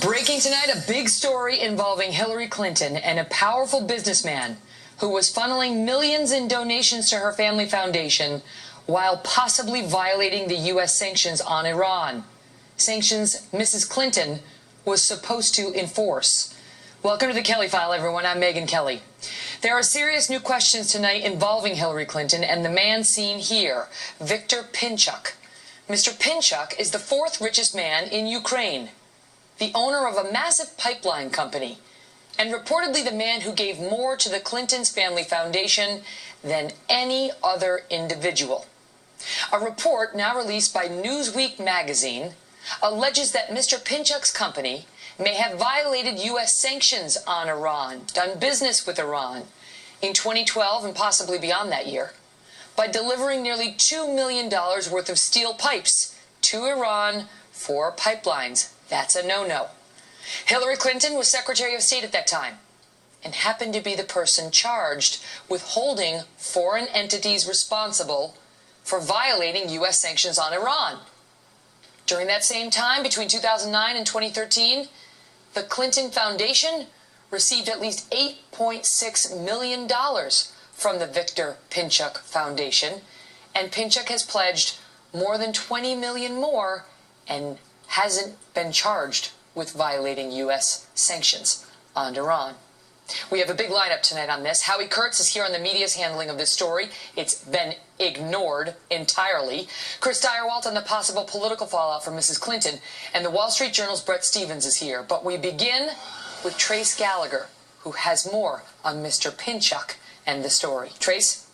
Breaking tonight, a big story involving Hillary Clinton and a powerful businessman who was funneling millions in donations to her family foundation while possibly violating the U.S. sanctions on Iran. Sanctions Mrs. Clinton was supposed to enforce. Welcome to the Kelly File, everyone. I'm Megyn Kelly. There are serious new questions tonight involving Hillary Clinton and the man seen here, Victor Pinchuk. Mr. Pinchuk is the fourth richest man in Ukraine, the owner of a massive pipeline company, and reportedly the man who gave more to the Clintons' family foundation than any other individual. A report now released by Newsweek magazine alleges that Mr. Pinchuk's company may have violated U.S. sanctions on Iran, done business with Iran in 2012 and possibly beyond that year, by delivering nearly $2 million worth of steel pipes to Iran for pipelines. That's a no-no. Hillary Clinton was Secretary of State at that time and happened to be the person charged with holding foreign entities responsible for violating U.S. sanctions on Iran. During that same time, between 2009 and 2013, the Clinton Foundation received at least $8.6 million from the Victor Pinchuk Foundation, and Pinchuk has pledged more than $20 million more and hasn't been charged with violating U.S. sanctions on Iran. We have a big lineup tonight on this. Howie Kurtz is here on the media's handling of this story. It's been ignored entirely. Chris Direwalt on the possible political fallout from Mrs. Clinton. And the Wall Street Journal's Brett Stevens is here. But we begin with Trace Gallagher, who has more on Mr. Pinchuk and the story. Trace?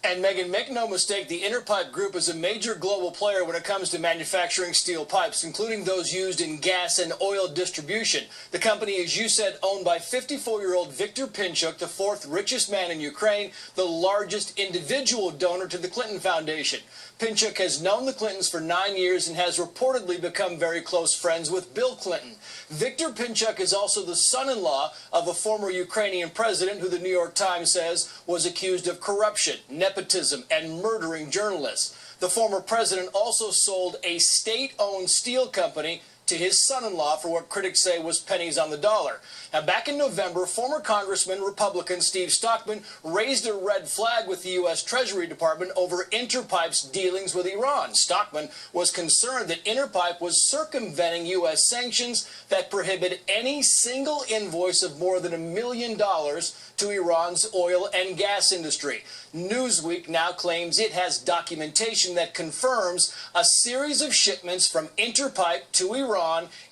And Megyn, make no mistake, the Interpipe Group is a major global player when it comes to manufacturing steel pipes, including those used in gas and oil distribution. The company, as you said, owned by 54-year-old Victor Pinchuk, the fourth richest man in Ukraine, the largest individual donor to the Clinton Foundation. Pinchuk has known the Clintons for 9 years and has reportedly become very close friends with Bill Clinton. Victor Pinchuk is also the son-in-law of a former Ukrainian president who the New York Times says was accused of corruption, nepotism, and murdering journalists. The former president also sold a state-owned steel company to his son-in-law for what critics say was pennies on the dollar. Now, back in November, former Congressman Republican Steve Stockman raised a red flag with the U.S. Treasury Department over Interpipe's dealings with Iran. Stockman was concerned that Interpipe was circumventing U.S. sanctions that prohibit any single invoice of more than $1 million to Iran's oil and gas industry. Newsweek now claims it has documentation that confirms a series of shipments from Interpipe to Iran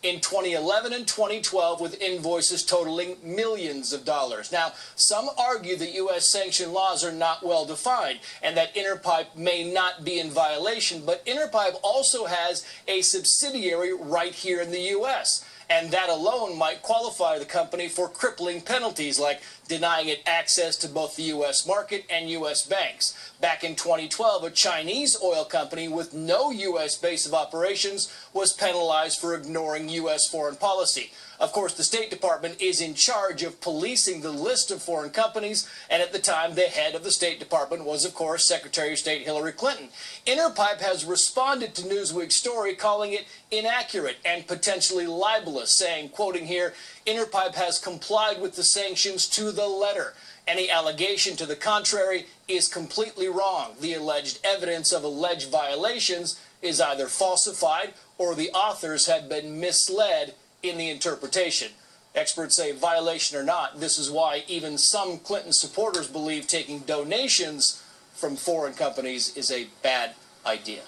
in 2011 and 2012 with invoices totaling millions of dollars. Now, some argue that U.S. sanction laws are not well defined and that Interpipe may not be in violation, but Interpipe also has a subsidiary right here in the U.S., and that alone might qualify the company for crippling penalties like denying it access to both the U.S. market and U.S. banks. Back in 2012, a Chinese oil company with no U.S. base of operations was penalized for ignoring U.S. foreign policy. Of course, the State Department is in charge of policing the list of foreign companies, and at the time, the head of the State Department was, of course, Secretary of State Hillary Clinton. Interpipe has responded to Newsweek's story, calling it inaccurate and potentially libelous, saying, quoting here, Interpipe has complied with the sanctions to the letter. Any allegation to the contrary is completely wrong. The alleged evidence of alleged violations is either falsified or the authors have been misled in the interpretation. Experts say, violation or not, this is why even some Clinton supporters believe taking donations from foreign companies is a bad idea.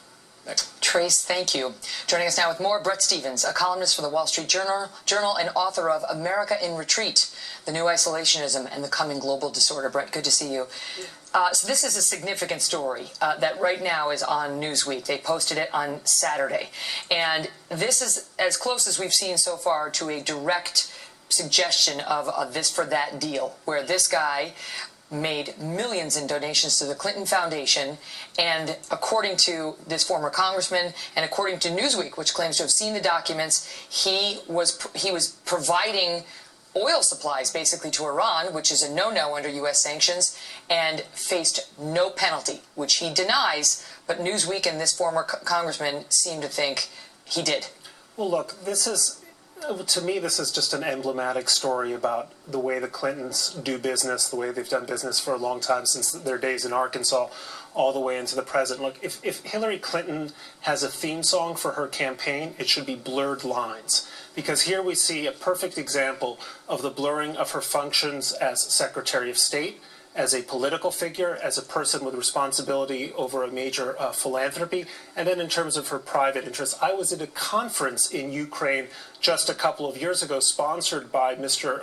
Trace, thank you. Joining us now with more, Brett Stevens, a columnist for the Wall Street Journal and author of America in Retreat, The New Isolationism and the Coming Global Disorder. Brett, good to see you. So this is a significant story that right now is on Newsweek. They posted it on Saturday. And this is as close as we've seen so far to a direct suggestion of a this for that deal, where this guy made millions in donations to the Clinton Foundation, and according to this former congressman and according to Newsweek, which claims to have seen the documents, he was providing oil supplies basically to Iran, which is a no-no under U.S. sanctions, and faced no penalty, which he denies, but Newsweek and this former congressman seem to think he did. Well, look, this is To me, this is just an emblematic story about the way the Clintons do business, the way they've done business for a long time, since their days in Arkansas, all the way into the present. Look, if Hillary Clinton has a theme song for her campaign, it should be Blurred Lines. Because here we see a perfect example of the blurring of her functions as Secretary of State, as a political figure, as a person with responsibility over a major philanthropy, and then in terms of her private interests. I was at a conference in Ukraine just a couple of years ago, sponsored by Mr.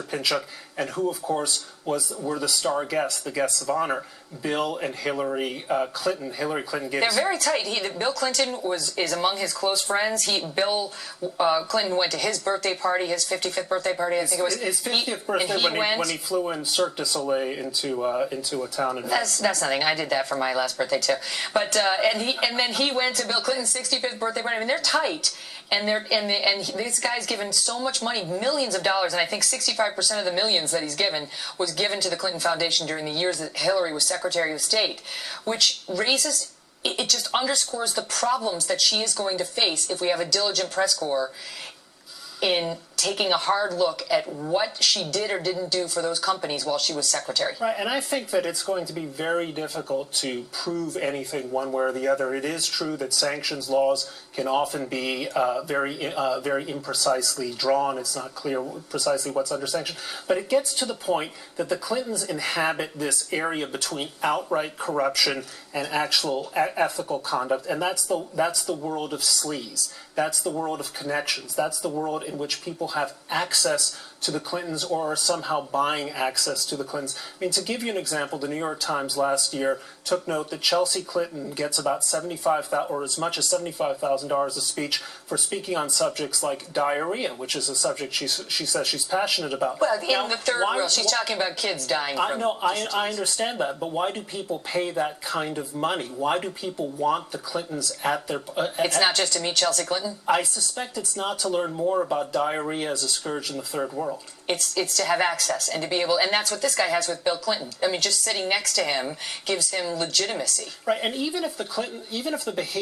Pinchuk, and who, of course, were the star guests, the guests of honor, Bill and Hillary Clinton. Hillary Clinton gave. They're very tight. Bill Clinton is among his close friends. Bill Clinton went to his birthday party, his 55th birthday party. I think it was his 50th birthday when he flew in Cirque du Soleil into a town in. That's nothing. I did that for my last birthday too. But and then he went to Bill Clinton's 65th birthday party. I mean, they're tight, and this guy's given so much money, millions of dollars, and I think 65% of the millions that he's given was given to the Clinton Foundation during the years that Hillary was Secretary of State, which raises. It just underscores the problems that she is going to face if we have a diligent press corps in taking a hard look at what she did or didn't do for those companies while she was secretary. Right, and I think that it's going to be very difficult to prove anything one way or the other. It is true that sanctions laws can often be very imprecisely drawn. It's not clear precisely what's under sanction. But it gets to the point that the Clintons inhabit this area between outright corruption and actual ethical conduct, and that's the world of sleaze. That's the world of connections. That's the world in which people have access to the Clintons or are somehow buying access to the Clintons. I mean, to give you an example, the New York Times last year took note that Chelsea Clinton gets about $75,000 or as much as $75,000 a speech for speaking on subjects like diarrhea, which is a subject she says she's passionate about. Well, in the third world, she's talking about kids dying from. I understand that, but why do people pay that kind of money? Why do people want the Clintons at their... It's not just to meet Chelsea Clinton? I suspect it's not to learn more about diarrhea as a scourge in the third world. It's to have access and to be able, and that's what this guy has with Bill Clinton. I mean, just sitting next to him gives him legitimacy. Right, and even if the behavior